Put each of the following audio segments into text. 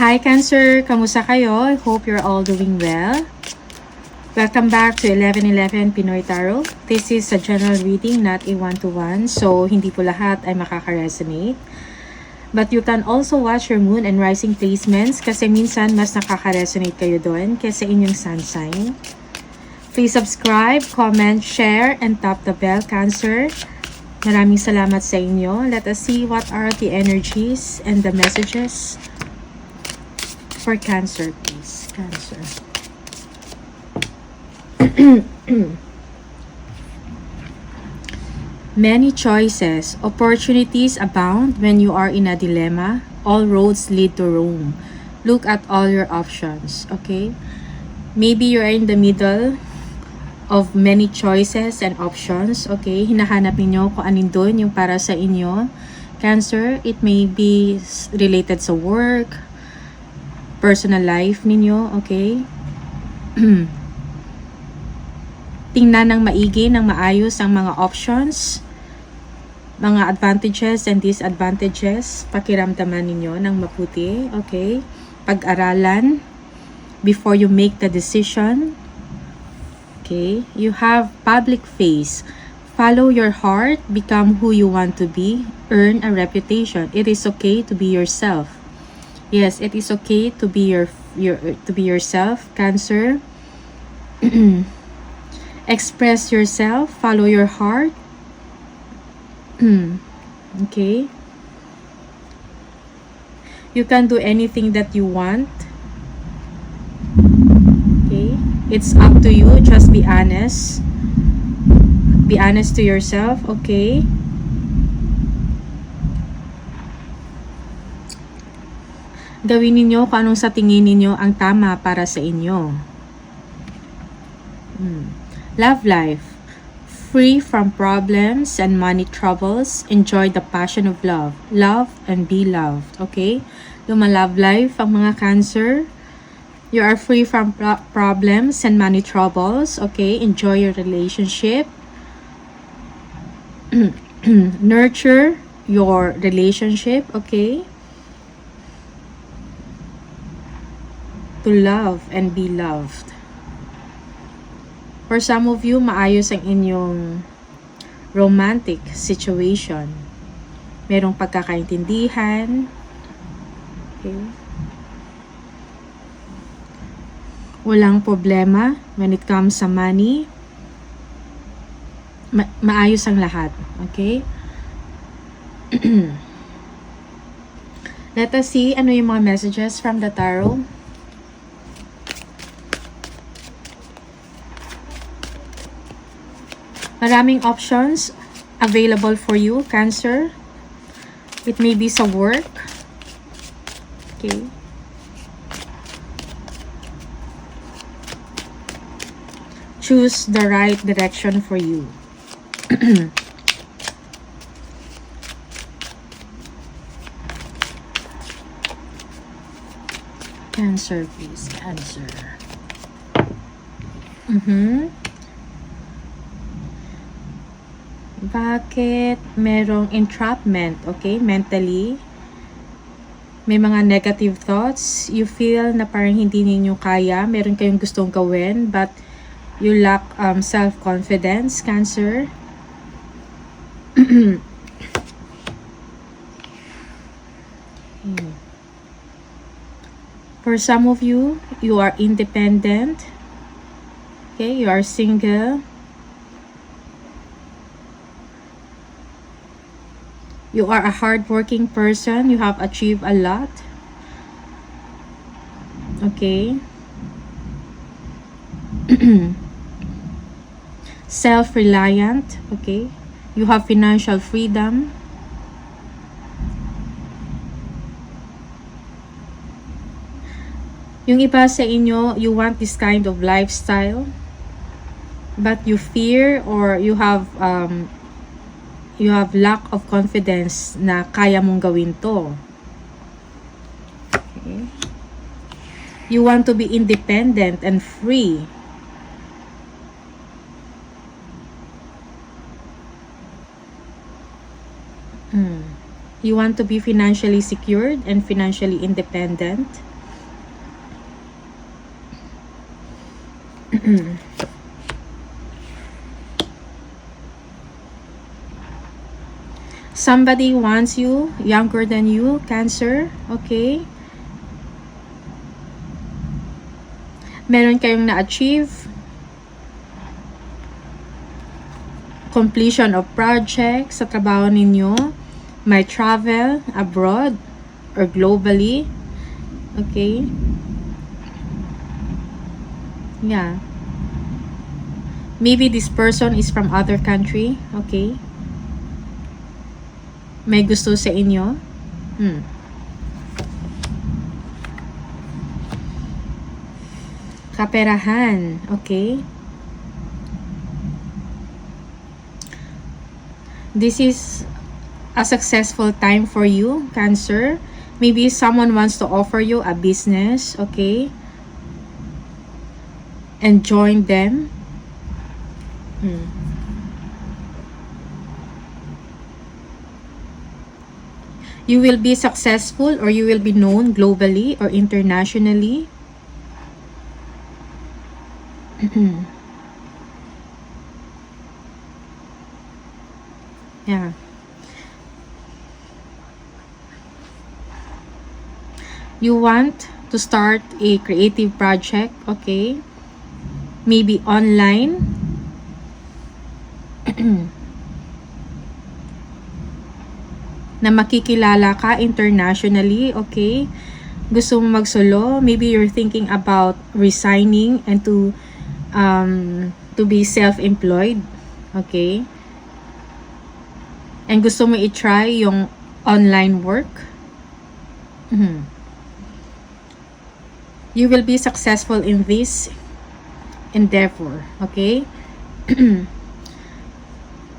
Hi Cancer! Kamusta kayo? I hope you're all doing well. Welcome back to 1111 Pinoy Tarot. This is a general reading, not a one-to-one. So, hindi po lahat ay makaka-resonate. But you can also watch your moon and rising placements kasi minsan mas nakaka-resonate kayo doon kaysa inyong sun sign. Please subscribe, comment, share, and tap the bell, Cancer. Maraming salamat sa inyo. Let us see what are the energies and the messages for Cancer, please. Cancer. Many choices. Opportunities abound when you are in a dilemma. All roads lead to Rome. Look at all your options, okay? Maybe you are in the middle of many choices and options, okay? Hinahanap niyo kung anin doon yung para sa inyo. Cancer, it may be related sa work, personal life ninyo, okay? Tingnan ng maigi, ng maayos ang mga options, mga advantages and disadvantages. Pakiramdaman ninyo ng mabuti, okay? Pag-aralan before you make the decision. Okay? You have public face. Follow your heart, become who you want to be, earn a reputation. It is okay to be yourself. Yes, it is okay to be yourself, Cancer. Express yourself, follow your heart. Okay. You can do anything that you want. Okay. It's up to you. Just be honest. Be honest to yourself, okay? Gawin ninyo kung anong sa tingin ninyo ang tama para sa inyo. Love life. Free from problems and money troubles. Enjoy the passion of love. Love and be loved. Okay? Love life ang mga Cancer. You are free from problems and money troubles. Okay? Enjoy your relationship. Nurture your relationship. Okay? To love and be loved. For some of you, maayos ang inyong romantic situation. Merong pagkakaintindihan. Okay. Walang problema when it comes sa money. Maayos ang lahat. Okay? Let us see ano yung mga messages from the tarot. Maraming options available for you, Cancer. It may be sa work. Okay. Choose the right direction for you. Cancer, please. Cancer. Bakit merong entrapment, okay? Mentally, may mga negative thoughts. You feel na parang hindi ninyo kaya. Meron kayong gustong gawin, but you lack self-confidence, Cancer. For some of you, you are independent. Okay, you are single. You are a hardworking person. You have achieved a lot. Okay. Self-reliant. Okay. You have financial freedom. Yung iba sa inyo, you want this kind of lifestyle, but you fear or you have lack of confidence na kaya mong gawin to. Okay. You want to be independent and free. You want to be financially secured and financially independent. Somebody wants you, younger than you, Cancer. Okay. Meron kayong na-achieve. Completion of projects sa trabaho ninyo. May travel abroad or globally. Okay. Yeah. Maybe this person is from other country. Okay. May gusto sa inyo. Kaperahan. Okay. This is a successful time for you, Cancer. Maybe someone wants to offer you a business. Okay. And join them. You will be successful or you will be known globally or internationally. Yeah. You want to start a creative project, okay? Maybe online. Na makikilala ka internationally, okay? Gusto mo magsolo, maybe you're thinking about resigning and to be self-employed, okay? And gusto mo i-try yung online work. You will be successful in this endeavor, okay?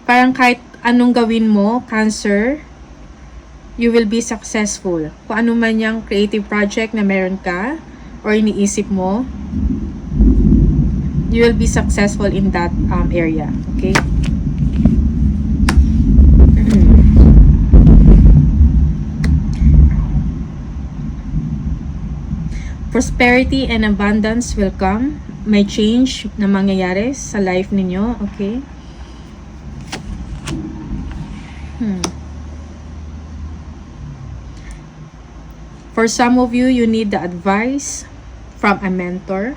Parang kahit anong gawin mo, Cancer, you will be successful. Kung ano man yung creative project na meron ka or iniisip mo, you will be successful in that area. Okay? Prosperity and abundance will come. May change na mangyayari sa life ninyo. Okay? For some of you, you need the advice from a mentor.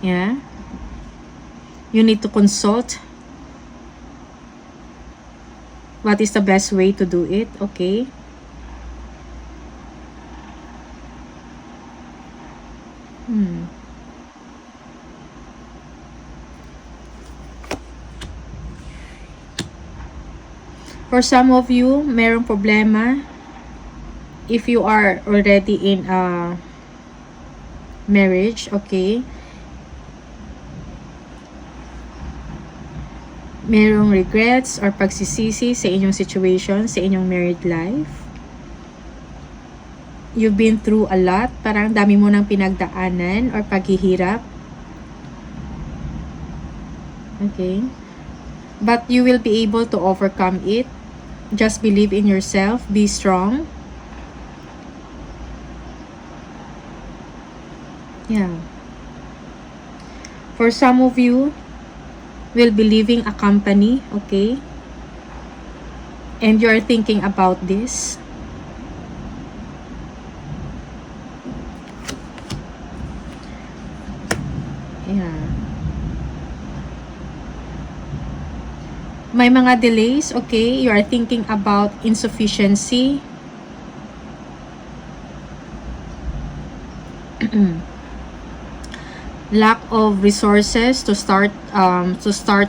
Yeah. You need to consult what is the best way to do it. Okay. For some of you, merong problema if you are already in a marriage, okay? Merong regrets or pagsisisi sa inyong situation, sa inyong married life. You've been through a lot, parang dami mo nang pinagdaanan or paghihirap. Okay? But you will be able to overcome it. Just believe in yourself, be strong. Yeah. For some of you, will be leaving a company, okay? And you're thinking about this. Yeah. May mga delays, okay? You are thinking about insufficiency. Lack of resources to start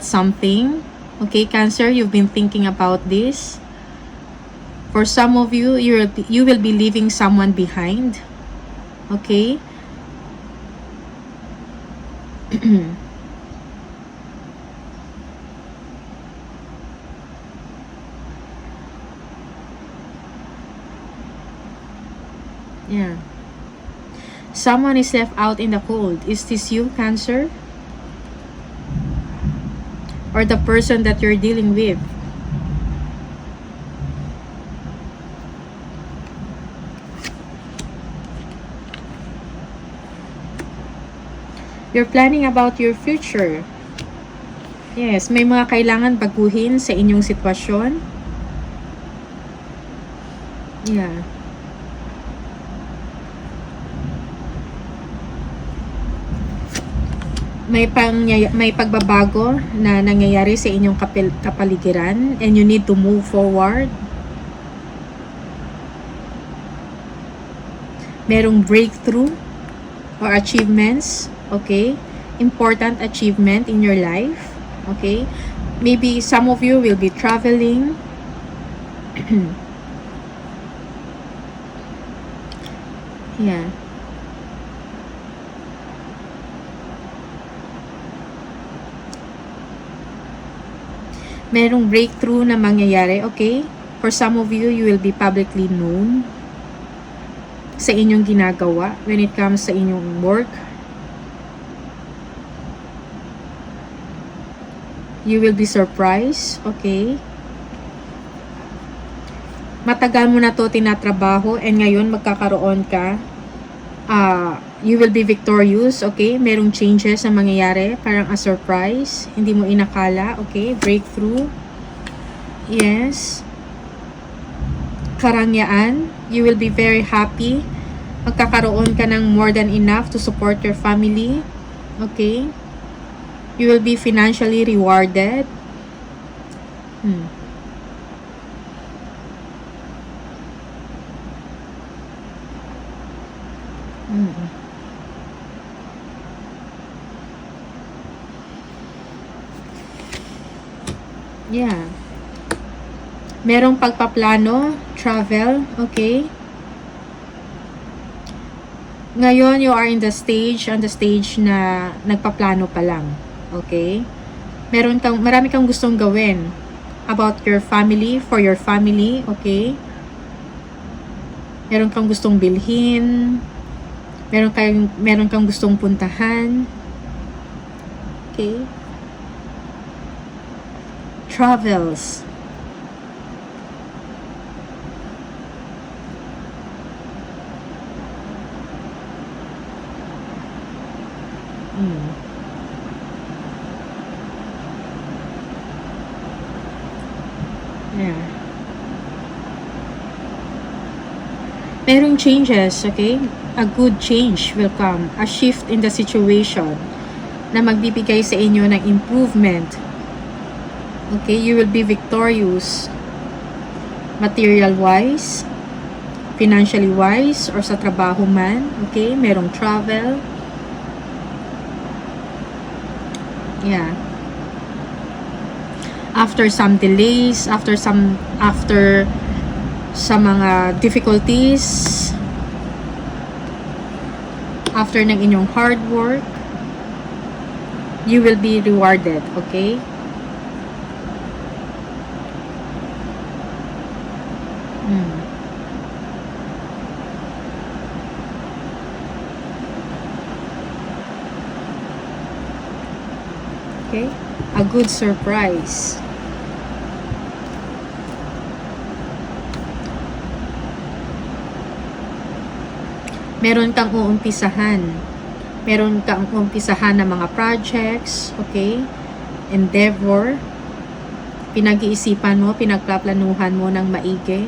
something. Okay, Cancer, you've been thinking about this. For some of you, you will be leaving someone behind. Okay? Yeah. Someone is left out in the cold. Is this you, Cancer? Or the person that you're dealing with? You're planning about your future. Yes, may mga kailangan baguhin sa inyong sitwasyon. Yeah. May pagbabago na nangyayari sa inyong kapaligiran and you need to move forward. Merong breakthrough or achievements, okay? Important achievement in your life, okay? Maybe some of you will be traveling. Yeah. Merong breakthrough na mangyayari, okay? For some of you, you will be publicly known sa inyong ginagawa when it comes sa inyong work. You will be surprised, okay? Matagal mo na to tinatrabaho and ngayon magkakaroon ka. You will be victorious, okay? Merong changes na mangyayari, parang a surprise. Hindi mo inakala, okay? Breakthrough. Yes. Karangyaan. You will be very happy. Magkakaroon ka ng more than enough to support your family. Okay? You will be financially rewarded. Yeah. Merong pagpaplano, travel, okay? Ngayon, you are on the stage na nagpaplano pa lang, okay? Marami kang gustong gawin about your family, for your family, okay? Meron kang gustong bilhin, meron kang gustong puntahan, okay? Travels. Yeah. Merong changes, okay? A good change will come. A shift in the situation na magbibigay sa inyo ng improvement. Okay, you will be victorious material-wise, financially-wise, or sa trabaho man. Okay, merong travel. Yeah. After some delays, after sa mga difficulties, after ng inyong hard work, you will be rewarded, okay? Okay? A good surprise. Meron kang uumpisahan. Meron kang uumpisahan ng mga projects, okay? Endeavor. Pinag-iisipan mo, pinagpaplanuhan mo ng maigi.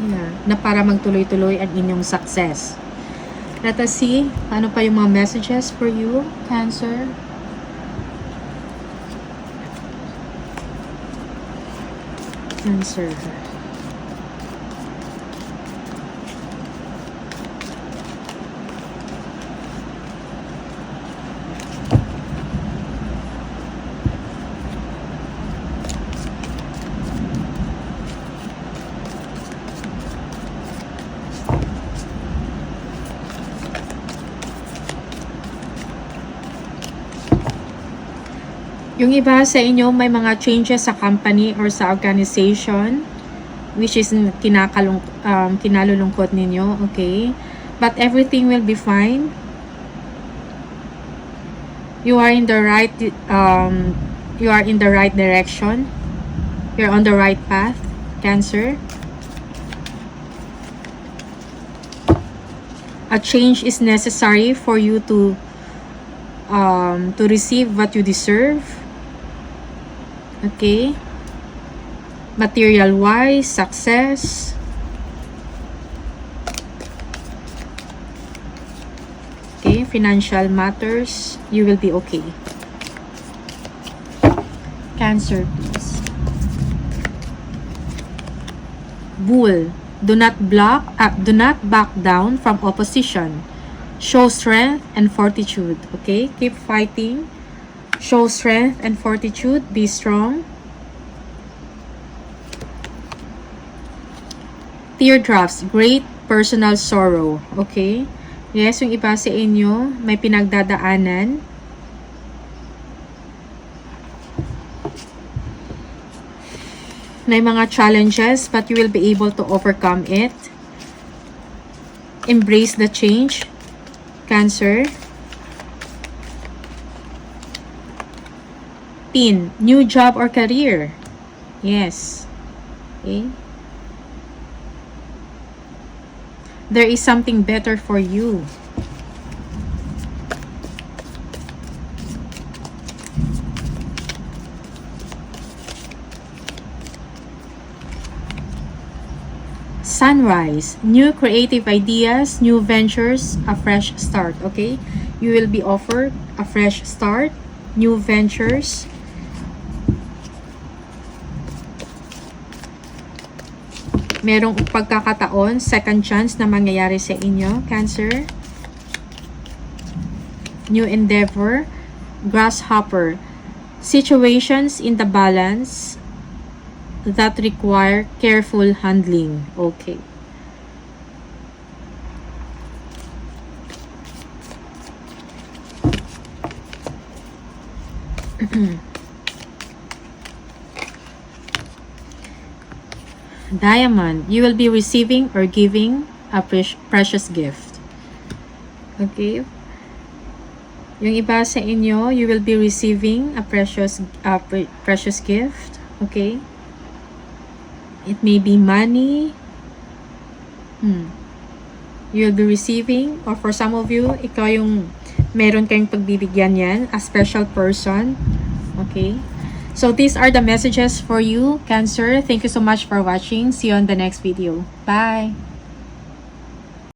Yeah, na para magtuloy-tuloy ang inyong success. Let us see, ano pa yung mga messages for you, Cancer? Cancer. Yung iba sa inyo may mga changes sa company or sa organization which is kinalulungkot ninyo, okay? But everything will be fine. You are in the right direction. You're on the right path, Cancer. A change is necessary for you to receive what you deserve. Okay? Material-wise, success. Okay? Financial matters, you will be okay. Cancer, please. Bull. Do not back down from opposition. Show strength and fortitude. Okay? Keep fighting. Show strength and fortitude. Be strong. Teardrops. Great personal sorrow. Okay? Yes, yung iba sa inyo, may pinagdadaanan. May mga challenges, but you will be able to overcome it. Embrace the change. Cancer. Teen, new job or career. Yes. Okay. There is something better for you. Sunrise, new creative ideas, new ventures, a fresh start. Okay? You will be offered a fresh start, new ventures. Merong pagkakataon, second chance na mangyayari sa inyo, Cancer. New endeavor, grasshopper. Situations in the balance that require careful handling. Okay. Diamond, you will be receiving or giving a precious gift. Okay. Yung iba sa inyo, you will be receiving a precious gift. Okay. It may be money. You'll be receiving, or for some of you, ikaw yung meron kayong pagbibigyan yan, a special person. Okay. So these are the messages for you, Cancer. Thank you so much for watching. See you on the next video. Bye.